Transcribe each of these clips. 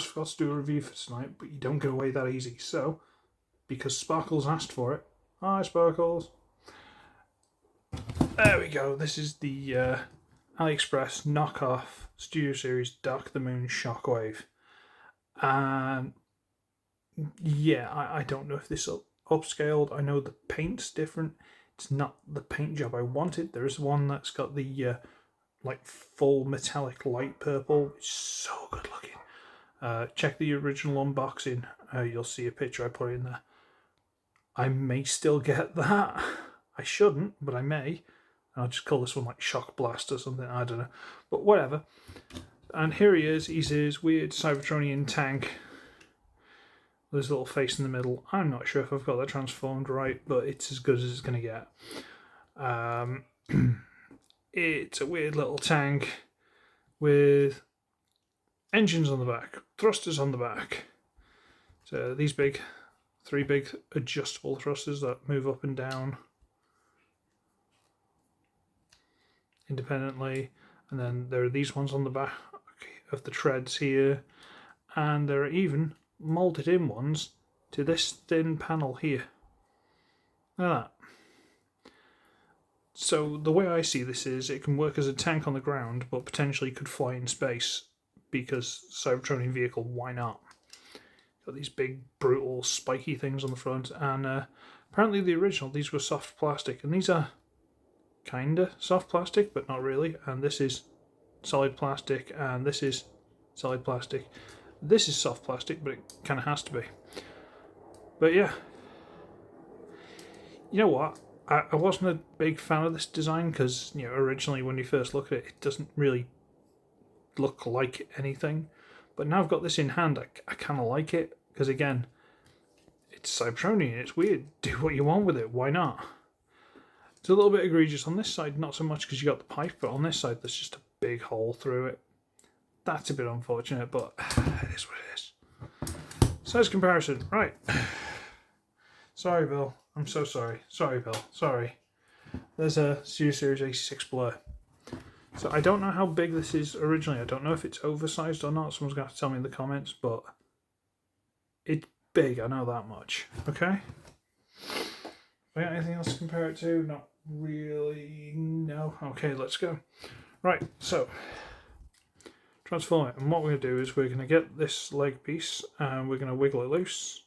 almost forgot to do a review for tonight, but you don't get away that easy. So, because Sparkles asked for it, hi Sparkles. There we go. This is the AliExpress knockoff Studio Series Dark the Moon Shockwave. And yeah, I don't know if this is upscaled. I know the paint's different. It's not the paint job I wanted. There is one that's got the like full metallic light purple. It's so good looking. Check the original unboxing. You'll see a picture I put in there. I may still get that. I shouldn't, but I may. I'll just call this one like Shock Blast or something. I don't know. But whatever. And here he is. He's his weird Cybertronian tank with his little face in the middle. I'm not sure if I've got that transformed right, but it's as good as it's going to get. It's a weird little tank with engines on the back, thrusters on the back. So these three big adjustable thrusters that move up and down independently. And then there are these ones on the back of the treads here. And there are even molded in ones to this thin panel here. Look at that. So the way I see this is it can work as a tank on the ground, but potentially could fly in space because Cybertronian vehicle, why not? Got these big, brutal, spiky things on the front, and apparently the original, these were soft plastic, and these are kinda soft plastic, but not really, and this is solid plastic, and this is solid plastic. This is soft plastic, but it kind of has to be. But yeah, you know what? I wasn't a big fan of this design because, you know, originally when you first look at it, it doesn't really look like anything. But now I've got this in hand, I kind of like it because, again, it's Cybertronian, it's weird. Do what you want with it, why not? It's a little bit egregious on this side, not so much because you got the pipe, but on this side there's just a big hole through it. That's a bit unfortunate, but it is what it is. Size comparison, right. Sorry, Bill. I'm so sorry. Sorry, Bill. Sorry. There's a Studio Series 86 Blur. So I don't know how big this is originally. I don't know if it's oversized or not. Someone's going to have to tell me in the comments, but it's big. I know that much. Okay? We got anything else to compare it to? Not really. No. Okay, let's go. Right, so transform it. And what we're going to do is we're going to get this leg piece and we're going to wiggle it loose.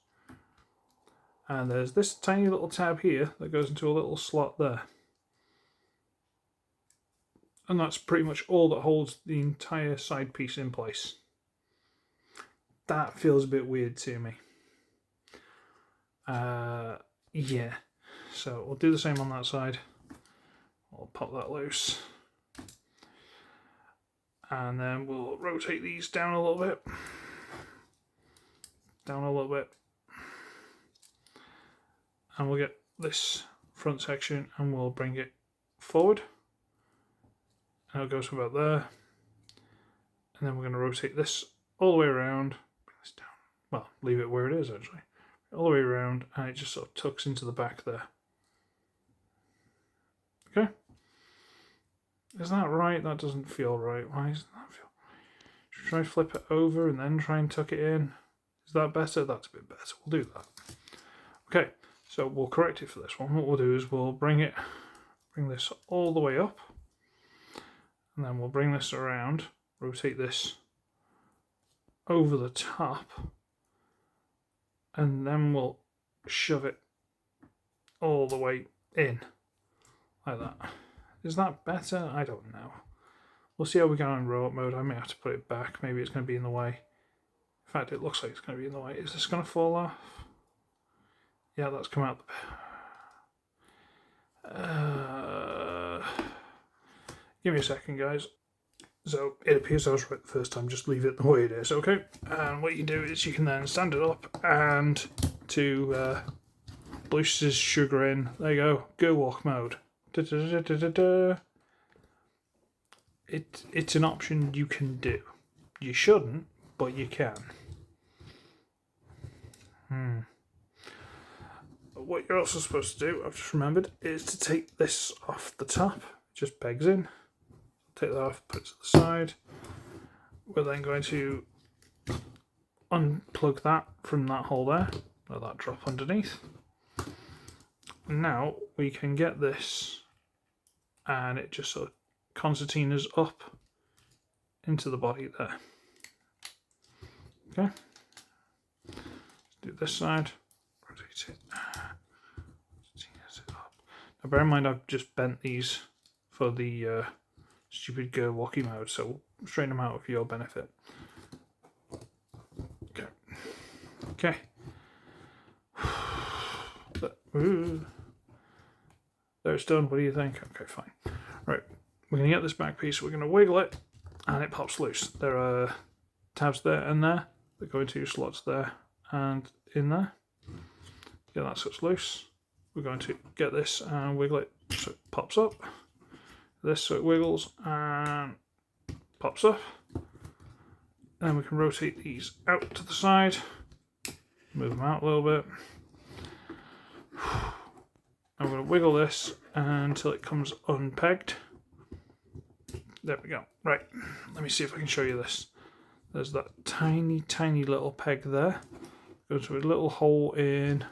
And there's this tiny little tab here that goes into a little slot there. And that's pretty much all that holds the entire side piece in place. That feels a bit weird to me. Yeah. So we'll do the same on that side. We'll pop that loose. And then we'll rotate these down a little bit. Down a little bit. And we'll get this front section and we'll bring it forward. And it'll go to about there. And then we're going to rotate this all the way around. Bring this down. Well, leave it where it is actually. All the way around and it just sort of tucks into the back there. Okay. Is that right? That doesn't feel right. Why doesn't that feel right? Should we try flip it over and then try and tuck it in? Is that better? That's a bit better. We'll do that. Okay. So we'll correct it for this one. What we'll do is we'll bring this all the way up, and then we'll bring this around, rotate this over the top, and then we'll shove it all the way in, like that. Is that better? I don't know. We'll see how we go in robot mode. I may have to put it back. Maybe it's going to be in the way. In fact, it looks like it's going to be in the way. Is this going to fall off? Yeah, that's come out the give me a second, guys. So it appears I was right the first time, just leave it the way it is, okay? And what you can do is you can then stand it up and to boost his sugar in, there you go, go walk mode. Da, da, da, da, da, da. It's an option you can do. You shouldn't, but you can. What you're also supposed to do, I've just remembered, is to take this off the top. It just pegs in. Take that off, put it to the side. We're then going to unplug that from that hole there, let that drop underneath. Now we can get this, and it just sort of concertinas up into the body there. Okay, let's do this side, rotate it, now bear in mind I've just bent these for the stupid walkie mode, so we'll straighten them out for your benefit. Okay. Okay. There it's done. What do you think? Okay, fine. Right, we're going to get this back piece, we're going to wiggle it, and it pops loose. There are tabs there and there that go into slots there and in there. Get that so it's loose. We're going to get this and wiggle it so it pops up. This so it wiggles and pops up. And then we can rotate these out to the side, move them out a little bit. I'm going to wiggle this until it comes unpegged. There we go. Right, let me see if I can show you this. There's that tiny, tiny little peg there. Goes to a little hole in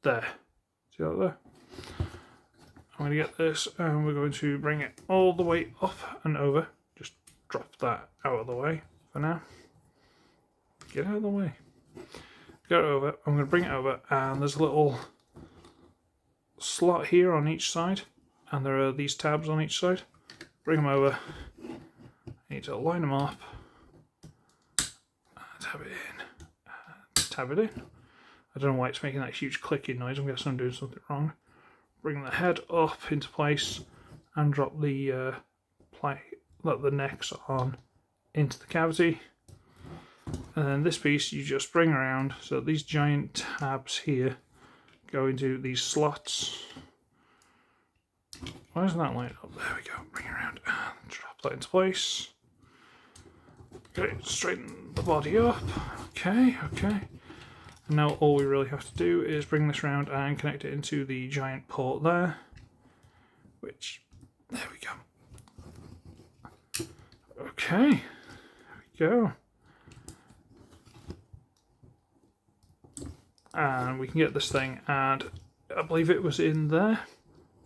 there. See that there? I'm going to get this and we're going to bring it all the way up and over. Just drop that out of the way for now. Get out of the way. Get it over. I'm going to bring it over, and there's a little slot here on each side, and there are these tabs on each side. Bring them over. I need to line them up. Tab it in. Tab it in. I don't know why it's making that huge clicking noise. I'm guessing I'm doing something wrong. Bring the head up into place and drop the let the necks on into the cavity. And then this piece you just bring around, so these giant tabs here go into these slots. Why isn't that lined up? There we go. Bring it around and drop that into place. Okay, straighten the body up. Okay, okay. And now all we really have to do is bring this around and connect it into the giant port there. Which, there we go. Okay, there we go. And we can get this thing, and I believe it was in there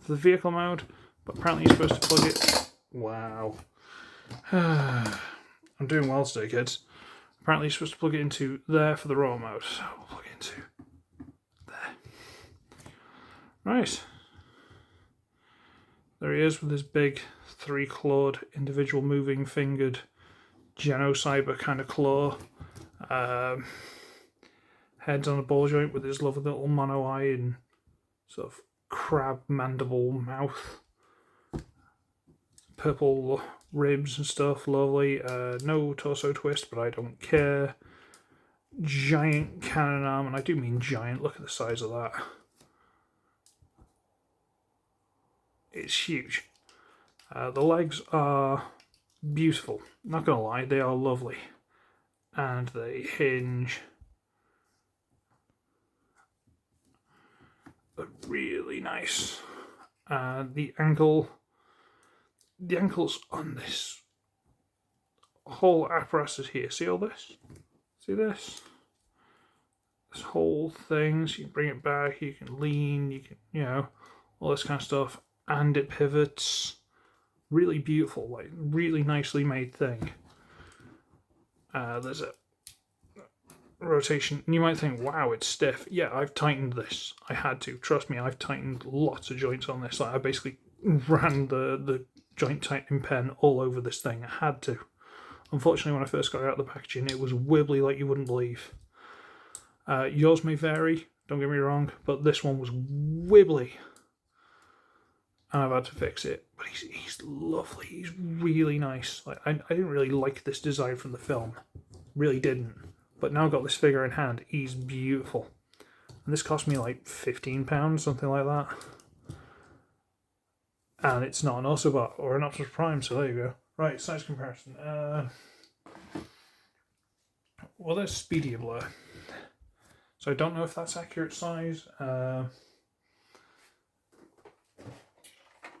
for the vehicle mode, but apparently you're supposed to plug it. Wow. I'm doing well today, kids. Apparently you're supposed to plug it into there for the raw mode, so we'll plug it into there. Right. There he is with his big 3-clawed, individual moving fingered Genocyber kind of claw. Heads on a ball joint with his lovely little mono eye and sort of crab mandible mouth. Purple ribs and stuff, lovely. No torso twist, but I don't care. Giant cannon arm, and I do mean giant. Look at the size of that. It's huge. The legs are beautiful. Not gonna lie, they are lovely. And they hinge. Really nice. The ankles on this whole apparatus here. See all this? See this? This whole thing. So you can bring it back. You can lean. You can, you know, all this kind of stuff. And it pivots. Really beautiful, like really nicely made thing. There's a rotation, and you might think, wow, it's stiff. Yeah, I've tightened this. I had to. Trust me, I've tightened lots of joints on this. Like, I basically ran the joint tightening pen all over this thing. I had to. Unfortunately, when I first got it out of the packaging, it was wibbly like you wouldn't believe. Yours may vary, don't get me wrong, but this one was wibbly. And I've had to fix it. But he's lovely. He's really nice. Like, I didn't really like this design from the film. Really didn't. But now I've got this figure in hand. He's beautiful. And this cost me like £15, something like that. And it's not an Autobot or an Optimus Prime, so there you go. Right, size comparison. Well, there's Speedy Blur. So I don't know if that's accurate size.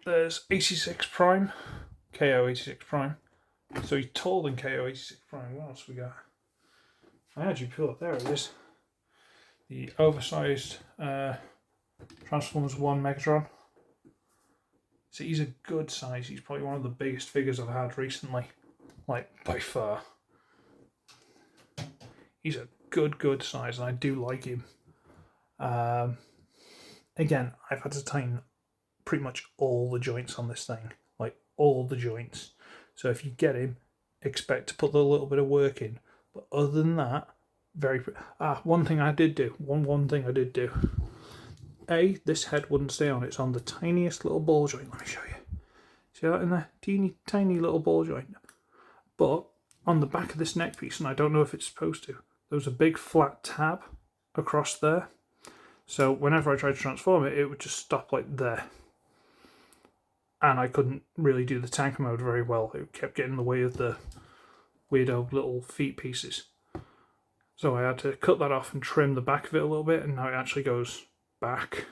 There's 86 Prime, KO 86 Prime, So he's taller than KO86 Prime. What else we got? I actually pull it. There it is. The oversized Transformers 1 Megatron. So he's a good size. He's probably one of the biggest figures I've had recently. Like, by far. He's a good size, and I do like him. Again, I've had to tighten pretty much all the joints on this thing. Like, all the joints. So if you get him, expect to put a little bit of work in. But other than that, one thing I did do. One thing I did do. This head wouldn't stay on. It's on the tiniest little ball joint. Let me show you. See that in there? Teeny, tiny little ball joint. But on the back of this neck piece, and I don't know if it's supposed to, there was a big flat tab across there. So whenever I tried to transform it, it would just stop like there. And I couldn't really do the tank mode very well. It kept getting in the way of the weirdo little feet pieces. So I had to cut that off and trim the back of it a little bit, and now it actually goes back.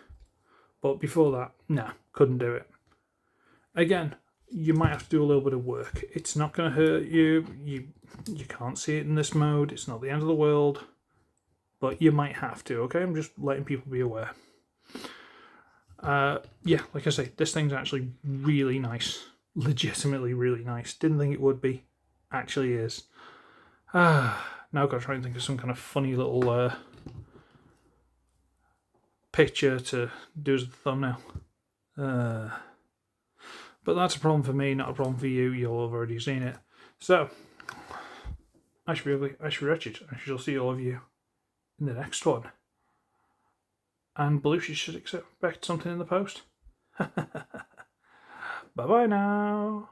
But before that, nah, couldn't do it. Again, you might have to do a little bit of work. It's not going to hurt you. You can't see it in this mode. It's not the end of the world. But you might have to, okay? I'm just letting people be aware. Yeah, like I say, this thing's actually really nice. Legitimately really nice. Didn't think it would be. Actually is. Now I've got to try and think of some kind of funny little picture to do as a thumbnail. But that's a problem for me, not a problem for you. You'll have already seen it. So, I should be ugly, I should be wretched. I shall see all of you in the next one. And Belushi should expect something in the post. Bye-bye now.